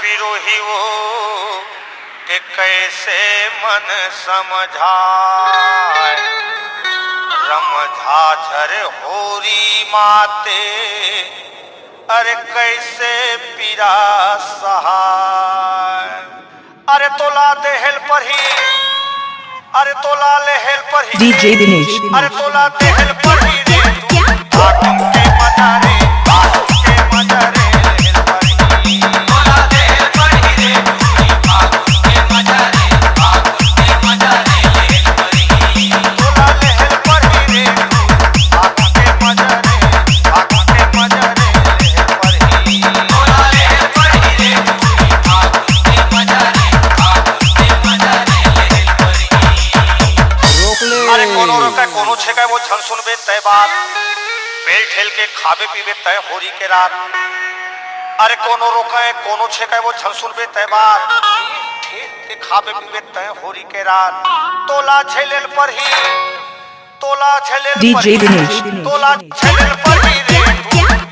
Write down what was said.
बिरोहियों के कैसे मन समझाए। रमझाझर होरी माते अरे कैसे पीरा सहाय। अरे तोला देहल पर ही, अरे तोला लेहल पर ही डीजे दिनेश, अरे तोला देहल पर ही रे तू आगम के मजा रे, आगम के मजा रे लेहल पर ही। तोला देहल पर ही रे तू आगम के मजा रे, आगम के मजा रे लेहल पर ही। तोला लेहल पर ही रे तू आगम के मजा रे, आगम के मजा रे लेहल पर ही। तोला लेहल पर ही रे तू आगम के मजा रे, आगम के मजा रे लेहल पर ही। अरे कोनो रोका कोनो छेका वो झन सुनबे तय बात, बेल ठेल के खाबे पीबे तय होरी के रात। अरे कोनो रोका कोनो छेका वो झन सुनबे तय बात, ठेल के खाबे पीबे तय होरी के रात। तोला झेलेल पर ही, तोला झेलेल पर डीजे ही, दिनेश, तोला झेलेल पर ही रे तू